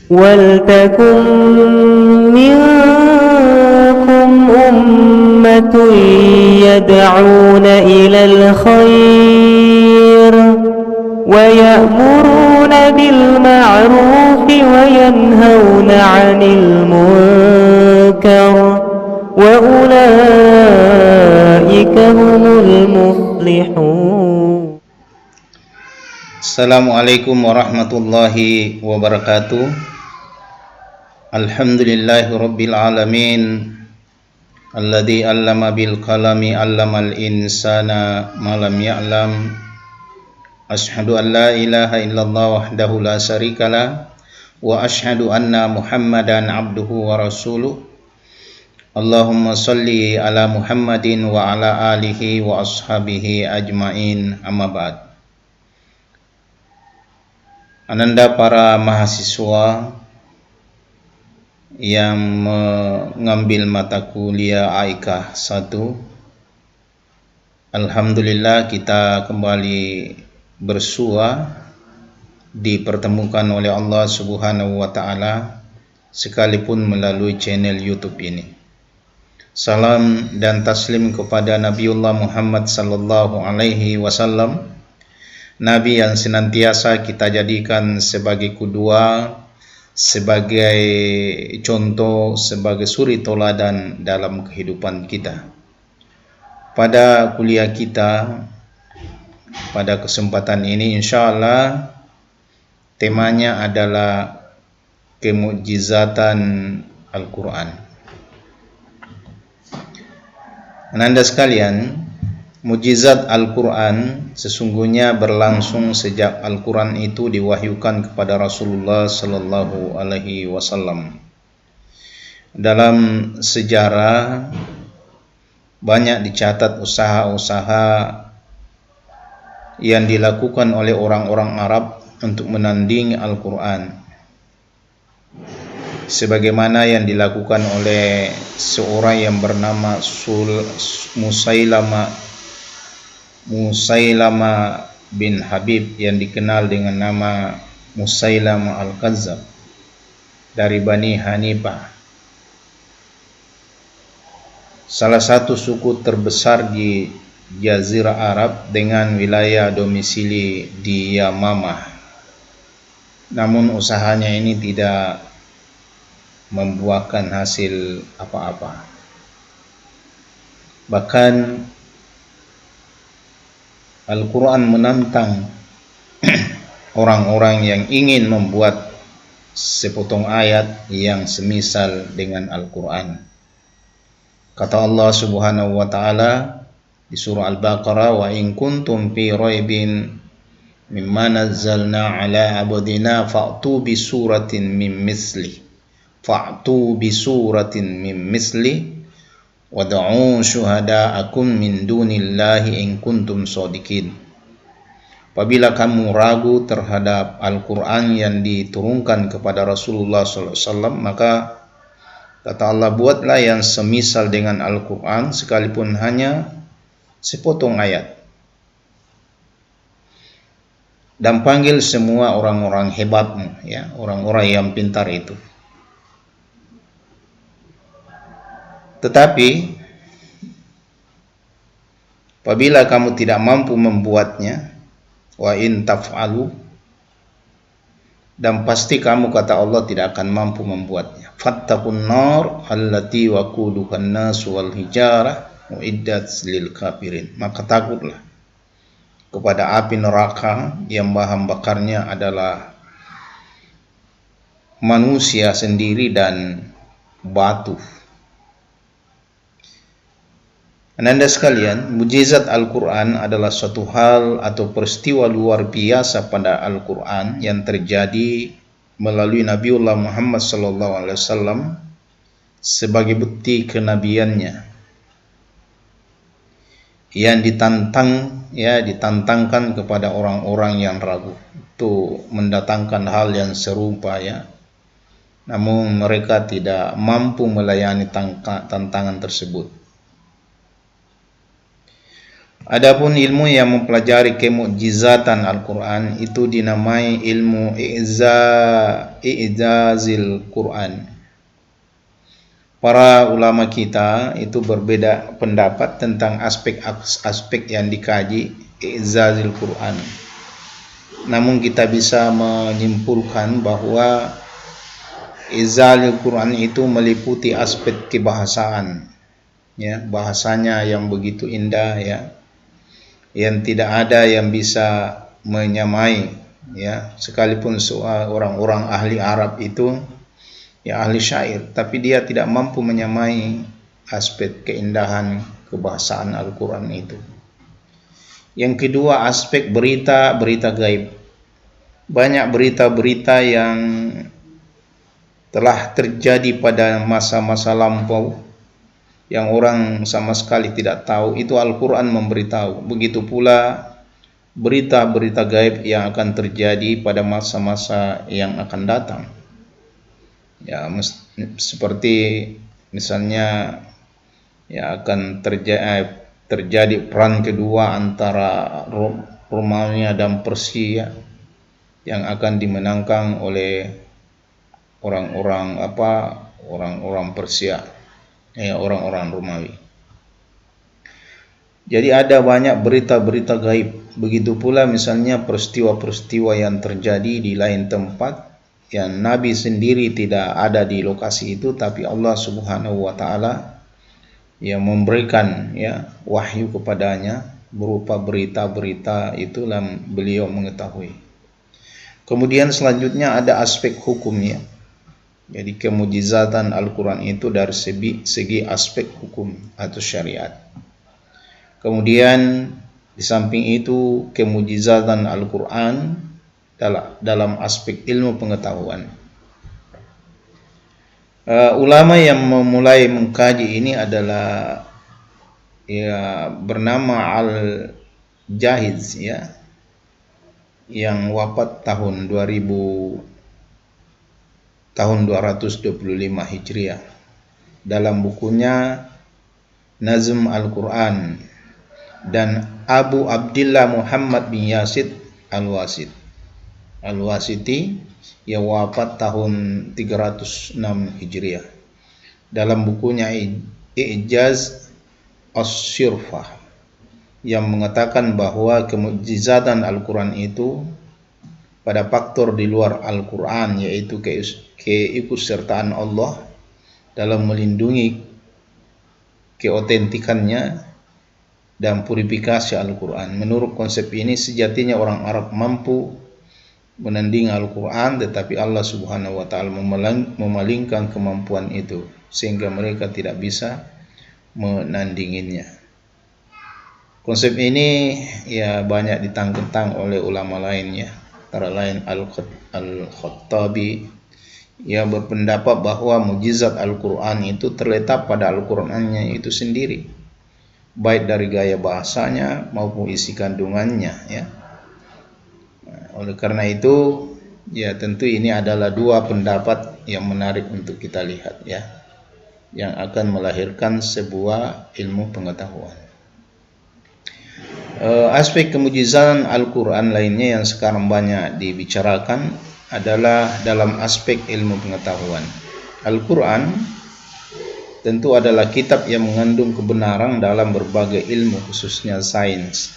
ولتكن منكم أمة يدعون إلى الخير ويأمرون بالمعروف وينهون عن المنكر وأولئك هم المفلحون. Assalamualaikum warahmatullahi wabarakatuh. Alhamdulillahi rabbil alamin. Alladzi 'allama bil qalami 'allamal insana ma lam ya'lam. Asyhadu an la ilaha illallah wahdahu la syarikalah wa asyhadu anna Muhammadan 'abduhu wa rasuluh. Allahumma shalli ala Muhammadin wa ala alihi wa ashabihi ajmain, amma ba'd. Ananda para mahasiswa yang mengambil mata kuliah AIKA 1, alhamdulillah kita kembali bersua dipertemukan oleh Allah Subhanahu wa taala sekalipun melalui channel YouTube ini. Salam dan taslim kepada Nabiullah Muhammad sallallahu alaihi wasallam, Nabi yang senantiasa kita jadikan sebagai qudwah, sebagai contoh, sebagai suri toladan dalam kehidupan kita. Pada kuliah kita pada kesempatan ini insyaallah temanya adalah kemukjizatan Al-Quran. Ananda sekalian, mukjizat Al-Quran sesungguhnya berlangsung sejak Al-Quran itu diwahyukan kepada Rasulullah sallallahu alaihi wasallam. Dalam sejarah banyak dicatat usaha-usaha yang dilakukan oleh orang-orang Arab untuk menandingi Al-Quran, sebagaimana yang dilakukan oleh seorang yang bernama Musailama bin Habib yang dikenal dengan nama Musailama Al-Kazzab dari Bani Hanifah, salah satu suku terbesar di Jazirah Arab dengan wilayah domisili di Yamamah. Namun usahanya ini tidak membuahkan hasil apa-apa. Bahkan Al-Quran menantang orang-orang yang ingin membuat sepotong ayat yang semisal dengan Al-Quran. Kata Allah Subhanahu wa taala di surah Al-Baqarah, wa in kuntum fi raibin mimma nazzalna ala abdina fa'tu bi suratin min misli wad'u syuhada'akum min dunillahi in kuntum shadiqin. Apabila kamu ragu terhadap Al-Quran yang diturunkan kepada Rasulullah SAW, maka kata Allah, buatlah yang semisal dengan Al-Quran sekalipun hanya sepotong ayat, dan panggil semua orang-orang hebatmu, ya, orang-orang yang pintar itu. Tetapi apabila kamu tidak mampu membuatnya, wa in taf'alu, dan pasti kamu, kata Allah, tidak akan mampu membuatnya, fattaqun nar allati waquduhan nas wal hijarah uiddat lil kafirin, maka takutlah kepada api neraka yang bahan bakarnya adalah manusia sendiri dan batu. Ananda sekalian, mukjizat Al-Quran adalah suatu hal atau peristiwa luar biasa pada Al-Quran yang terjadi melalui Nabiullah Muhammad SAW sebagai bukti kenabiannya, yang ditantangkan kepada orang-orang yang ragu itu mendatangkan hal yang serupa, ya, namun mereka tidak mampu melayani tantangan tersebut. Adapun ilmu yang mempelajari kemukjizatan Al-Quran itu dinamai ilmu i'jazil Quran. Para ulama kita itu berbeda pendapat tentang aspek-aspek yang dikaji i'jazil Quran. Namun kita bisa menyimpulkan bahwa i'jazil Quran itu meliputi aspek kebahasaan, ya, bahasanya yang begitu indah, ya, yang tidak ada yang bisa menyamai, ya, sekalipun orang-orang ahli Arab itu, ya, ahli syair, tapi dia tidak mampu menyamai aspek keindahan kebahasaan Al-Quran itu. Yang kedua, aspek berita-berita gaib. Banyak berita-berita yang telah terjadi pada masa-masa lampau yang orang sama sekali tidak tahu, itu Al-Quran memberitahu. Begitu pula berita-berita gaib yang akan terjadi pada masa-masa yang akan datang. Ya, seperti misalnya, ya, akan terjadi perang kedua antara Romawi dan Persia yang akan dimenangkan oleh orang-orang Persia, ya, orang-orang Romawi. Jadi ada banyak berita-berita gaib. Begitu pula misalnya peristiwa-peristiwa yang terjadi di lain tempat yang Nabi sendiri tidak ada di lokasi itu, tapi Allah Subhanahu wa taala yang memberikan, ya, wahyu kepadanya berupa berita-berita itu dan beliau mengetahui. Kemudian selanjutnya ada aspek hukumnya. Jadi kemujizatan Al-Quran itu dari segi aspek hukum atau syariat. Kemudian di samping itu kemujizatan Al-Quran dalam aspek ilmu pengetahuan. Ulama yang memulai mengkaji ini adalah, ya, bernama Al-Jahiz, ya, yang wafat tahun 225 Hijriah. Dalam bukunya Nazm Al-Quran, dan Abu Abdillah Muhammad bin Yazid Al-Wasiti yang wafat tahun 306 Hijriah. Dalam bukunya I'jaz As-Sirfah yang mengatakan bahwa kemukjizatan Al-Quran itu pada faktor di luar Al-Quran, yaitu keikutsertaan Allah dalam melindungi keotentikannya dan purifikasi Al-Quran. Menurut konsep ini, sejatinya orang Arab mampu menandingi Al-Quran, tetapi Allah Subhanahu wa taala memalingkan kemampuan itu sehingga mereka tidak bisa menandinginya. Konsep ini, ya, banyak ditentang oleh ulama lainnya, antara lain Al-Khattabi yang berpendapat bahwa mukjizat Al-Quran itu terletak pada Al-Qurannya itu sendiri, baik dari gaya bahasanya maupun isi kandungannya, ya. Oleh karena itu, ya, tentu ini adalah dua pendapat yang menarik untuk kita lihat, ya, yang akan melahirkan sebuah ilmu pengetahuan. Aspek kemujizatan Al-Quran lainnya yang sekarang banyak dibicarakan adalah dalam aspek ilmu pengetahuan. Al-Quran tentu adalah kitab yang mengandung kebenaran dalam berbagai ilmu, khususnya sains,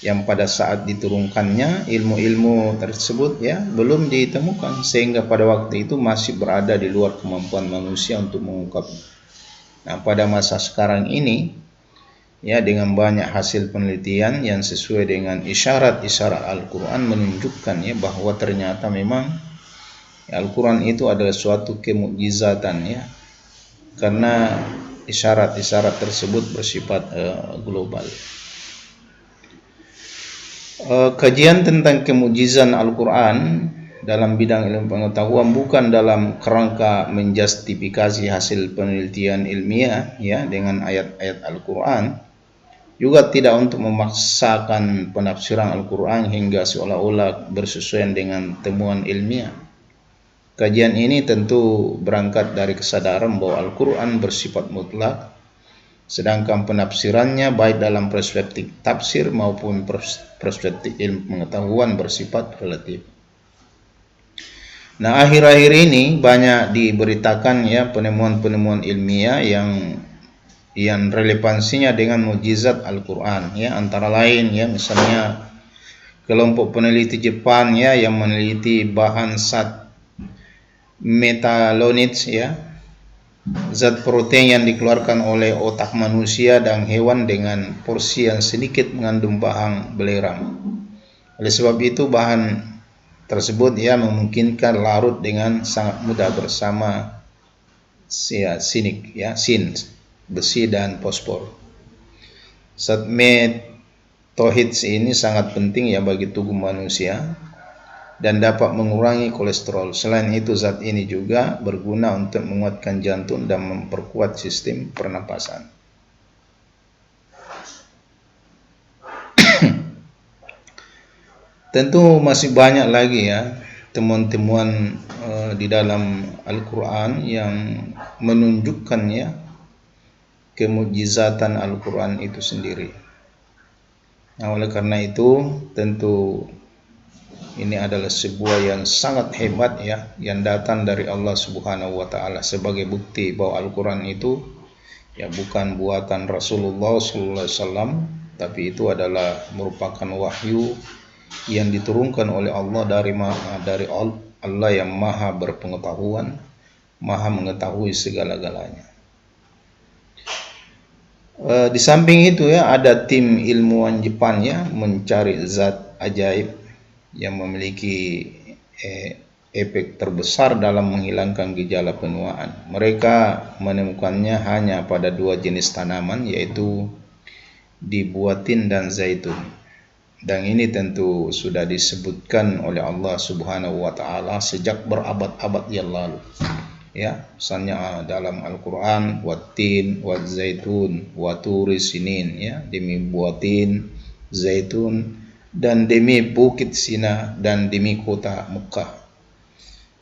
yang pada saat diturunkannya ilmu-ilmu tersebut, ya, belum ditemukan, sehingga pada waktu itu masih berada di luar kemampuan manusia untuk mengungkapnya. Nah, pada masa sekarang ini, ya, dengan banyak hasil penelitian yang sesuai dengan isyarat-isyarat Al-Quran menunjukkan, ya, bahwa ternyata memang, ya, Al-Quran itu adalah suatu kemukjizatan, ya, karena isyarat-isyarat tersebut bersifat global. Kajian tentang kemujizatan Al-Quran dalam bidang ilmu pengetahuan bukan dalam kerangka menjustifikasi hasil penelitian ilmiah, ya, dengan ayat-ayat Al-Quran, juga tidak untuk memaksakan penafsiran Al-Quran hingga seolah-olah bersesuaian dengan temuan ilmiah. Kajian ini tentu berangkat dari kesadaran bahwa Al-Quran bersifat mutlak Sedangkan penafsirannya baik dalam perspektif tafsir maupun perspektif ilmu pengetahuan bersifat relatif. Nah, akhir-akhir ini banyak diberitakan ya penemuan-penemuan ilmiah yang relevansinya dengan mukjizat Al-Qur'an ya, antara lain ya misalnya kelompok peneliti Jepang ya yang meneliti bahan zat metalonids ya, zat protein yang dikeluarkan oleh otak manusia dan hewan dengan porsi yang sedikit mengandung bahan belerang. Oleh sebab itu bahan tersebut ya memungkinkan larut dengan sangat mudah bersama sinik ya, sin, besi dan fosfor. Zat metohids ini sangat penting ya bagi tubuh manusia dan dapat mengurangi kolesterol. Selain itu zat ini juga berguna untuk menguatkan jantung dan memperkuat sistem pernapasan. Tentu masih banyak lagi ya temuan-temuan di dalam Al-Quran yang menunjukkan ya kemukjizatan Al-Quran itu sendiri. Nah, oleh karena itu tentu ini adalah sebuah yang sangat hebat ya yang datang dari Allah Subhanahu wa taala sebagai bukti bahwa Al-Quran itu ya bukan buatan Rasulullah sallallahu alaihi wasallam, tapi itu adalah merupakan wahyu yang diturunkan oleh Allah dari Allah yang maha berpengetahuan, maha mengetahui segala-galanya. Di samping itu ya ada tim ilmuwan Jepang ya mencari zat ajaib yang memiliki efek terbesar dalam menghilangkan gejala penuaan. Mereka menemukannya hanya pada 2 jenis tanaman, yaitu di buatin dan zaitun. Dan ini tentu sudah disebutkan oleh Allah Subhanahu wa taala sejak berabad-abad yang lalu. Ya, misalnya dalam Al-Qur'an wattin wa zaitun wa turi sinin ya, demi buatin, zaitun dan demi bukit Sina dan demi kota Mekah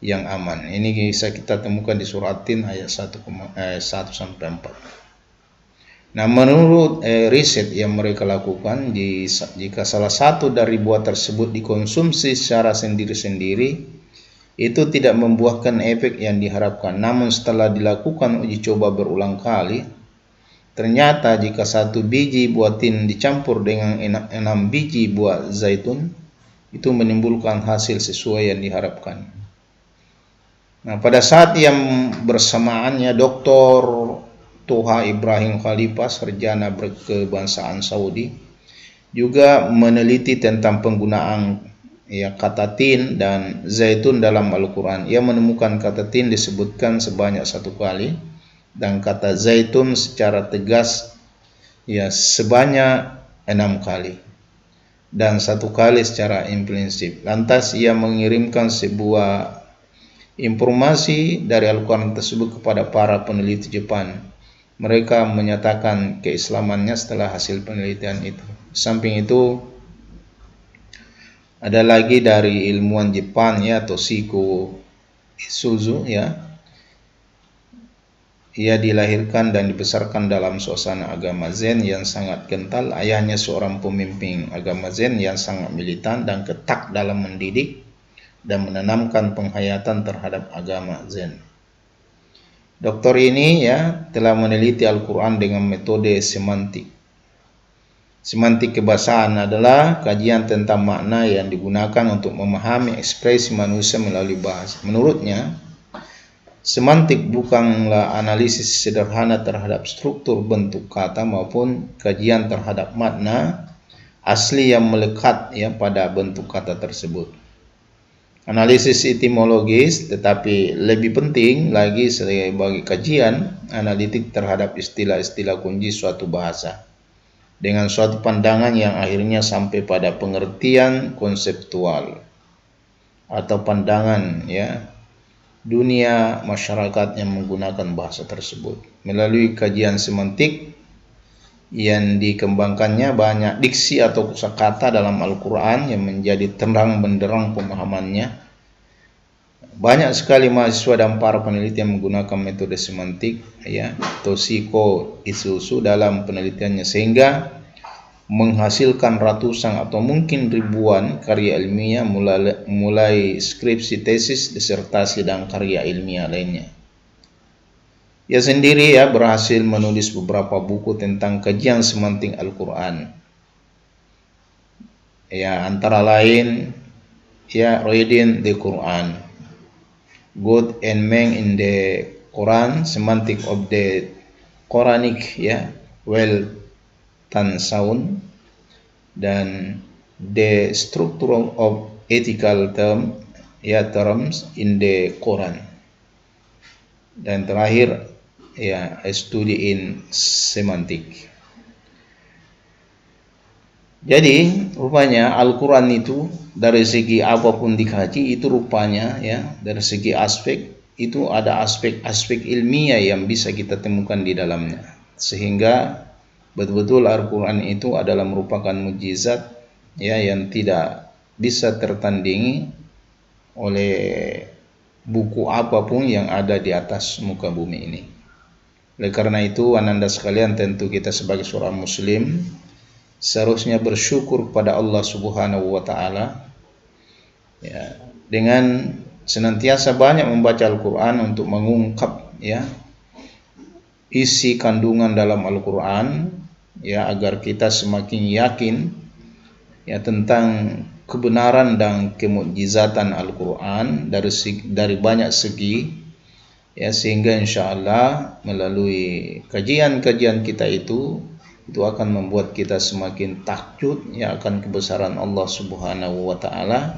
yang aman. Ini bisa kita temukan di surah Tin ayat 1 sampai 4. Nah, menurut riset yang mereka lakukan, jika salah satu dari buah tersebut dikonsumsi secara sendiri-sendiri, itu tidak membuahkan efek yang diharapkan. Namun setelah dilakukan uji coba berulang kali, ternyata jika 1 biji buah tin dicampur dengan 6 biji buah zaitun, itu menimbulkan hasil sesuai yang diharapkan. Nah, pada saat yang bersamaannya Dr. Toha Ibrahim Khalifah, sarjana berkebangsaan Saudi, juga meneliti tentang penggunaan ya kata tin dan zaitun dalam Al-Quran. Ia menemukan kata tin disebutkan sebanyak 1 kali dan kata zaitun secara tegas ya sebanyak 6 kali dan 1 kali secara implisit. Lantas ia mengirimkan sebuah informasi dari Al-Quran tersebut kepada para peneliti Jepang. Mereka menyatakan keislamannya setelah hasil penelitian itu. Samping itu ada lagi dari ilmuwan Jepang ya, Toshiko Isuzu ya. Ia dilahirkan dan dibesarkan dalam suasana agama Zen yang sangat kental. Ayahnya seorang pemimpin agama Zen yang sangat militan dan ketat dalam mendidik dan menanamkan penghayatan terhadap agama Zen. Doktor ini ya telah meneliti Al-Quran dengan metode semantik. Semantik kebahasaan adalah kajian tentang makna yang digunakan untuk memahami ekspresi manusia melalui bahasa. Menurutnya, semantik bukanlah analisis sederhana terhadap struktur bentuk kata maupun kajian terhadap makna asli yang melekat ya pada bentuk kata tersebut. Analisis etimologis, tetapi lebih penting lagi sebagai kajian analitik terhadap istilah-istilah kunci suatu bahasa dengan suatu pandangan yang akhirnya sampai pada pengertian konseptual atau pandangan ya dunia masyarakat yang menggunakan bahasa tersebut. Melalui kajian semantik yang dikembangkannya banyak diksi atau kosakata dalam Al-Quran yang menjadi terang benderang pemahamannya banyak sekali mahasiswa dan para peneliti yang menggunakan metode semantik ya atau psikoisusu dalam penelitiannya, sehingga menghasilkan ratusan atau mungkin ribuan karya ilmiah mulai skripsi, tesis, disertasi dan karya ilmiah lainnya. Ia sendiri ya berhasil menulis beberapa buku tentang kajian semantik Al-Quran. Ya, antara lain ya Reading the Quran, God and Man in the Quran, Semantic of the Quranic ya, Well and Sound, dan The Structure of Ethical Terms in the Quran. Dan terakhir ya, A Study in Semantic. Jadi rupanya Al-Quran itu dari segi apapun dikaji itu rupanya ya, dari segi aspek itu ada aspek-aspek ilmiah yang bisa kita temukan di dalamnya, sehingga betul-betul Al-Quran itu adalah merupakan mukjizat ya yang tidak bisa tertandingi oleh buku apapun yang ada di atas muka bumi ini. Oleh karena itu, ananda sekalian, tentu kita sebagai seorang muslim seharusnya bersyukur kepada Allah Subhanahu wa taala ya, dengan senantiasa banyak membaca Al-Quran untuk mengungkap ya isi kandungan dalam Al-Quran ya, agar kita semakin yakin ya tentang kebenaran dan kemukjizatan Al-Quran dari banyak segi ya, sehingga insyaallah melalui kajian-kajian kita itu akan membuat kita semakin takjub ya akan kebesaran Allah Subhanahu wa taala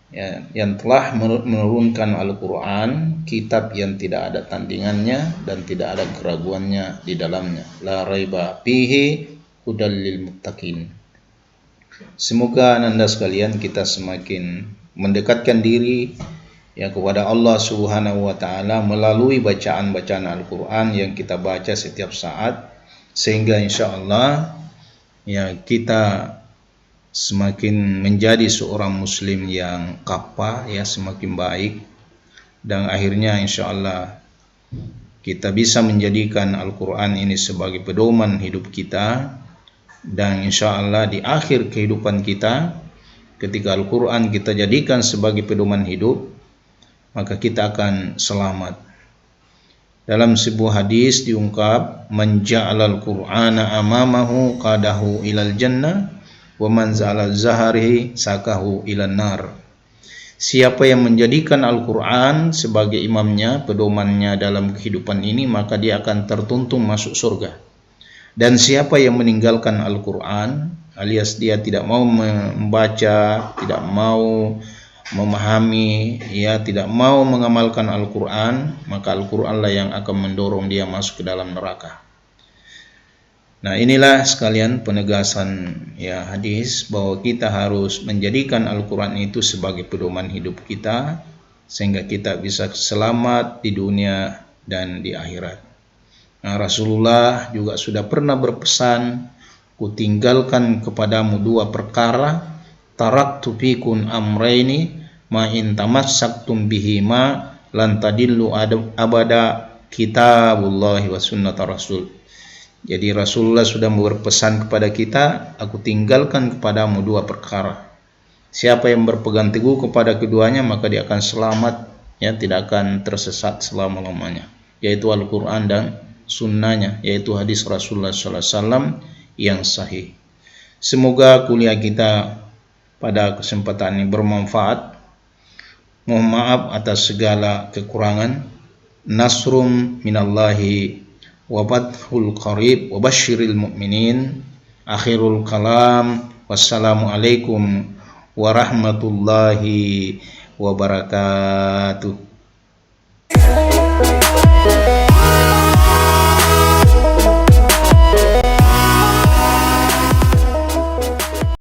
ya, yang telah menurunkan Al-Quran, kitab yang tidak ada tandingannya dan tidak ada keraguannya di dalamnya. La raiba fihi hudal lil muttaqin. Semoga ananda sekalian kita semakin mendekatkan diri ya kepada Allah Subhanahu wa taala melalui bacaan-bacaan Al-Quran yang kita baca setiap saat, sehingga insyaallah ya kita semakin menjadi seorang muslim yang kapa ya, semakin baik, dan akhirnya insyaallah kita bisa menjadikan Al-Quran ini sebagai pedoman hidup kita, dan insyaallah di akhir kehidupan kita ketika Al-Quran kita jadikan sebagai pedoman hidup, maka kita akan selamat. Dalam sebuah hadis diungkap, man ja'alal Qur'ana amamahu qadahu ilal jannah wa man za'ala zaharihi sakahu ilan nar. Siapa yang menjadikan Al-Quran sebagai imamnya, pedomannya dalam kehidupan ini, maka dia akan tertuntun masuk surga. Dan siapa yang meninggalkan Al-Quran, alias dia tidak mau membaca, tidak mau memahami ya, tidak mau mengamalkan Al-Quran, maka Al-Quran lah yang akan mendorong dia masuk ke dalam neraka. Nah, inilah sekalian penegasan ya hadis bahwa kita harus menjadikan Al-Quran itu sebagai pedoman hidup kita, sehingga kita bisa selamat di dunia dan di akhirat. Nah, Rasulullah juga sudah pernah berpesan, kutinggalkan kepadamu dua perkara, taraktu fikum amraini ma in tamassaktum bihima lan tadillu abada, kitabullah wa sunnata rasul. Jadi Rasulullah sudah berpesan kepada kita, aku tinggalkan kepadamu dua perkara. Siapa yang berpegang teguh kepada keduanya, maka dia akan selamat ya, tidak akan tersesat selama-lamanya, yaitu Al-Quran dan sunnahnya, yaitu hadis Rasulullah SAW yang sahih. Semoga kuliah kita pada kesempatan ini bermanfaat. Mohon maaf atas segala kekurangan. Nasrum minallahi wa fathul qarib wa basyiril mu'minin. Akhirul kalam. Wassalamualaikum warahmatullahi wabarakatuh.